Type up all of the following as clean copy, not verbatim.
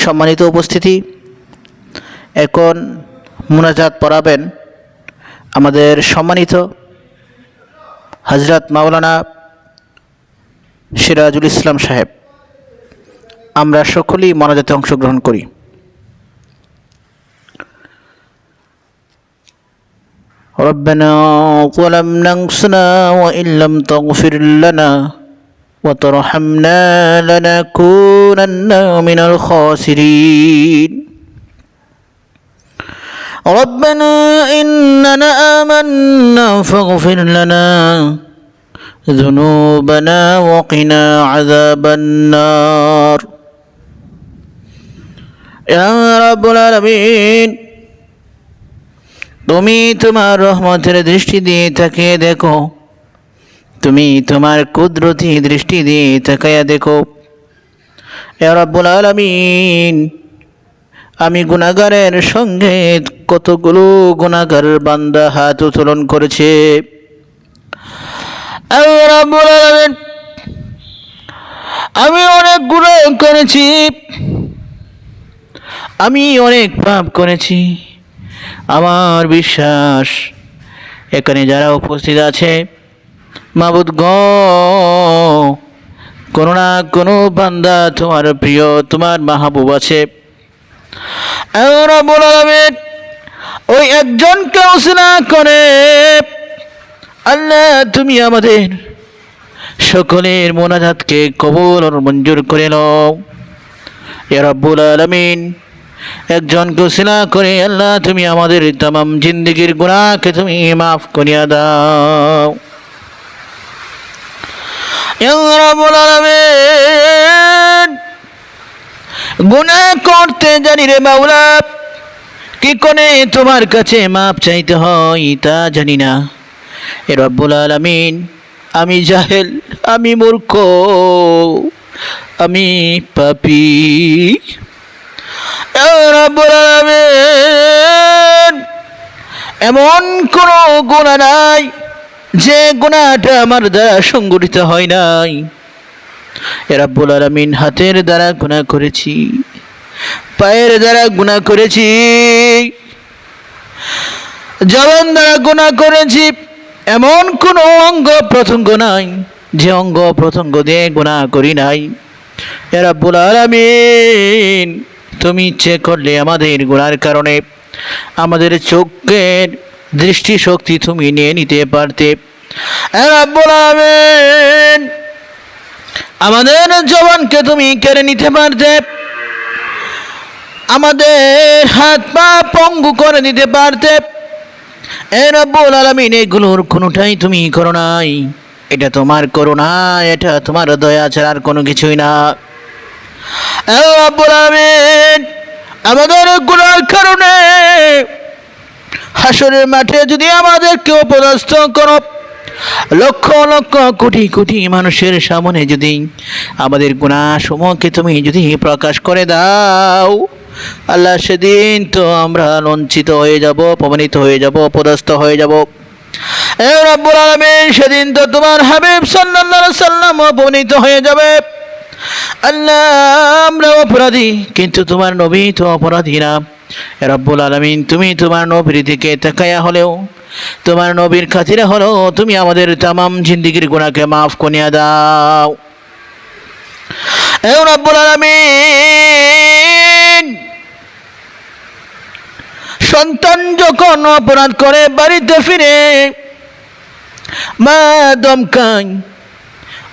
সম্মানিত উপস্থিতি, এখন মুনাজাত পড়াবেন আমাদের সম্মানিত হযরত মাওলানা সিরাজুল ইসলাম সাহেব। আমরা সকলেই মোনাজাতে অংশগ্রহণ করি। ربنا ظلمنا أنفسنا وإن لم تغفر لنا وترحمنا لنكونن من الخاسرين ربنا إننا آمنا فاغفر لنا ذنوبنا وقنا عذاب النار يا رب العالمين তুমি তোমার রহমতের দৃষ্টি দিয়ে তাকিয়ে দেখো, তুমি তোমার কুদরতি দৃষ্টি দিয়ে তাকায়া দেখো। ইয়া রাব্বুল আলামিন, আমি গুনাহগারের সঙ্গে কতগুলো গুনাহগার বান্দা হাত উত্তোলন করেছে। ইয়া রাব্বুল আলামিন, আমি অনেক গুনাহ করেছি, আমি অনেক পাপ করেছি। আমার বিশ্বাস এখানে যারা উপস্থিত আছে, মাবুদ গো, কোনো না কোনো বান্দা তোমার প্রিয়, তোমার মাহবুব আছে। রব্বুল আলামিন, ওই একজনকে উসিলা করে আল্লাহ তুমি আমাদের সকলের মোনাজাতকে কবুল ও মঞ্জুর করে নাও। ইয়া রাব্বুল আলামিন, একজনকে উসিলা করে আল্লাহ তুমি আমাদের तमाम জিন্দেগীর গুনাহকে তুমি মাফ করিয়া দাও। ইয়া রাব্বুল আলামিন, গুনাহ করতে জানি রে মাওলা, কি করে তোমার কাছে মাফ চাইতে হয় তা জানি না। এ রব্বুল আলামিন, আমি জাহেল, আমি মূর্খ, আমি পাপী। রব্বুল আলামিন, এমন কোনো গুনাহ নাই যে গুনাহটা আমার দ্বারা সংগঠিত হয় নাই। রব্বুল আলামিন, হাতের দ্বারা গুনাহ করেছি, পায়ের দ্বারা গুনাহ করেছি, জবান দ্বারা গুনাহ করেছি। এমন কোনো অঙ্গ প্রত্যঙ্গ নাই যে অঙ্গ প্রত্যঙ্গ দিয়ে গুনাহ করি নাই। রব্বুল আলামিন, তুমি ইচ্ছে করলে আমাদের গুনার কারণে আমাদের চোখের দৃষ্টিশক্তি তুমি নিয়ে নিতে পারতে। রব্বুল আলামিন, আমাদের জবানকে তুমি কেড়ে নিতে পারতে, আমাদের হাত পা পঙ্গু করে দিতে পারতে। রব্বুল আলামিন, এগুলোর কোনোটাই তুমি করো নাই। এটা তোমার করুণা, এটা তোমার দয়া ছাড়া আর কোনো কিছুই না। রব্বুল আলামিন, আমাদের গুনার কারণে হাসরের মাঠে যদি আমাদেরকে অপদস্থ করো, লক্ষ লক্ষ কোটি কোটি মানুষের সামনে যদি আমাদের গুনাহসমূহকে তুমি যদি প্রকাশ করে দাও, আল্লাহ, সেদিন তো আমরা লজ্জিত হয়ে যাব, অপমানিত হয়ে যাব, অপদস্থ হয়ে যাব। রব্বুল আলামিন, সেদিন তো তোমার হাবিব সাল্লাল্লাহু আলাইহি সাল্লাম অপমানিত হয়ে যাবে। আল্লাহ, আমরা অপরাধী, কিন্তু তোমার নবী তো অপরাধী না। রব্বুল আলামিন, তুমি তোমার নবীর দিকে তাকায়া হলেও, তোমার নবীর খাতিরে হলেও তুমি আমাদের तमाम জিন্দেগীর গুনাহকে মাফ করিয়া দাও। রব্বুল আলামিন, সন্তান যখন অপরাধ করে বাড়িতে ফিরে মা দমকায়,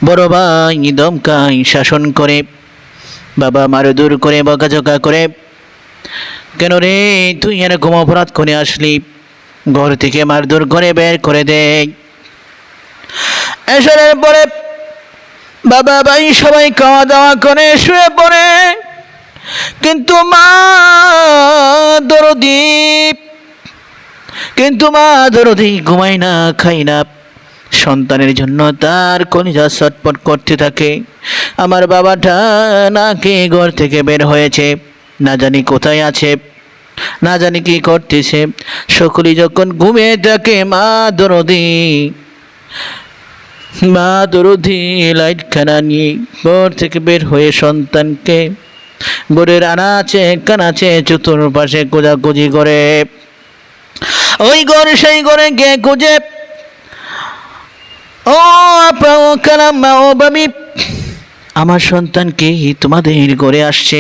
বড় ভাই দমকায়, শাসন করে, বাবা মারধর করে, বকাঝকা করে, কেন রে তুই এরকম অপরাধ করে আসলি, ঘর থেকে মারধর করে বের করে দেয়। এসারের পরে বাবা ভাই সবাই খাওয়া দাওয়া করে শুয়ে পড়ে, কিন্তু মা দরদি ঘুমায় না, খাই না। সন্তানের জন্য তার কলিজা ছটফট করতে থাকে। আমার বাবাটা নাকি ঘর থেকে বের হয়েছে, না জানি কোথায় আছে, না জানি কি করতেছে। সকলেই যখন ঘুমিয়ে থাকে, মা দরদি লাইটখানা নিয়ে ঘর থেকে বের হয়ে সন্তানকে ঘরের আনাচে কানাচে চতুর্পাশে খোঁজাখুঁজি করে, ওই ঘর সেই ঘরে গিয়ে খুঁজে, ও আপা ও কালাম্মা ও বাবি, আমার সন্তান কি তোমাদের ঘরে আসছে?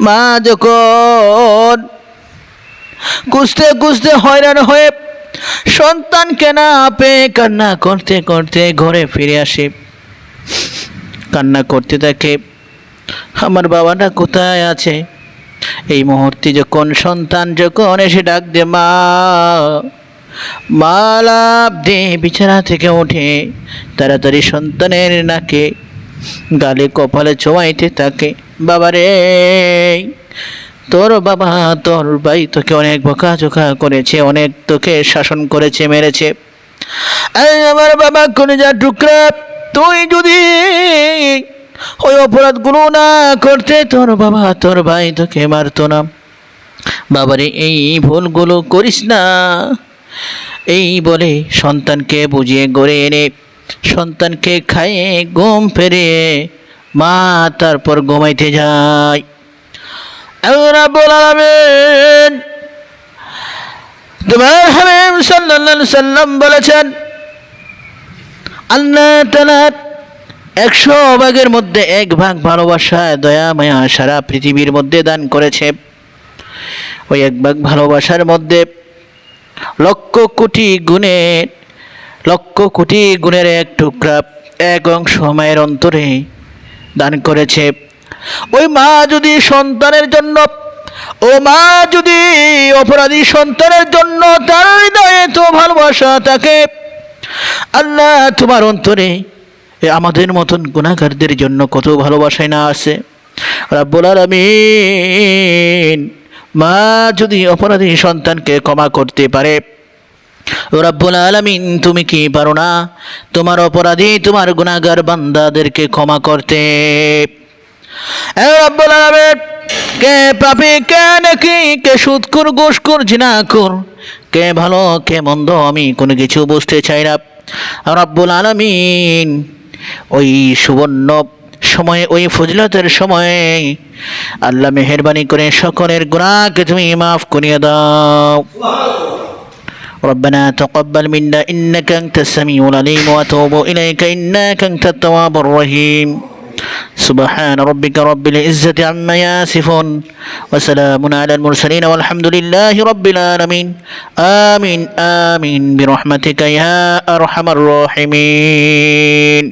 মা যখন খুঁজতে খুঁজতে হয়রান হয়ে সন্তানকে না পেয়ে কান্না করতে করতে ঘরে ফিরে আসে, কান্না করতে থাকে, আমার বাবাটা কোথায় আছে? এই মুহূর্তে যখন সন্তান যখন এসে ডাক দে মা, মা লাফ দিয়ে বিছানা থেকে উঠে তাড়াতাড়ি সন্তানের নাকে গালে কপালে ছোঁয়াইতে থাকে, বাবারে তোর বাবা তোর ভাই তোকে অনেক বকাঝকা করেছে, অনেক তোকে শাসন করেছে, মেরেছে। আমার বাবা কলিজা টুকরা, তুই যদি ওই অপরাধগুলো না করতে তোর বাবা তোর ভাই তোকে মারতো না। বাবারে এই ভুলগুলো করিস না। এই বলে সন্তানকে বুঝিয়ে গড়ে এনে সন্তানকে খাইয়ে ঘুম ফেরিয়ে মা তারপর ঘুমাইতে যায়। আল্লাহ রাব্বুল আলামিন তোমার হাবিব সাল্লাল্লাহু আলাইহি সাল্লাম বলেছেন, আল্লাহ তাআলা 100 ভাগের মধ্যে 1 ভাগ ভালোবাসা দয়া মায়া সারা পৃথিবীর মধ্যে দান করেছে। ওই 1 ভাগ ভালোবাসার মধ্যে লক্ষ কোটি গুণের 1 টুকরা 1 অংশ মায়ের অন্তরে দান করেছে। ওই মা যদি সন্তানের জন্য, ও মা যদি অপরাধী সন্তানের জন্য তার হৃদয়ে তো ভালোবাসা থাকে, আল্লাহ তোমার অন্তরে আমাদের মতন গুনাহগারদের জন্য কত ভালোবাসাই না আছে। রাব্বুল আলামিন মা যদি অপরাধী সন্তানকে ক্ষমা করতে পারে, রাব্বুল আলামিন তুমি কি পারো না তোমার অপরাধী তোমার গুনাহগার বান্দাদেরকে ক্ষমা করতে? রাব্বুল আলামিন কে পাপী কে নাকি, কে সুদখোর ঘুষখোর জিনাখোর, কে ভালো কে মন্দ আমি কোনো কিছু বুঝতে চাই না। রাব্বুল আলামিন ওই সুবর্ণ সময়ে ওই ফজিলতের সময়ে আল্লাহ মেহেরবানি করে সকলের গুনাহকে তুমি মাফ করিয়ে দাও। ربنا تقبل منا إنك أنت السميع العليم وأتوب إليك إنك أنت التواب الرحيم سبحان ربك رب العزة عما يصفون وسلام على المرسلين والحمد لله رب العالمين آمين آمين برحمتك يا أرحم الراحمين.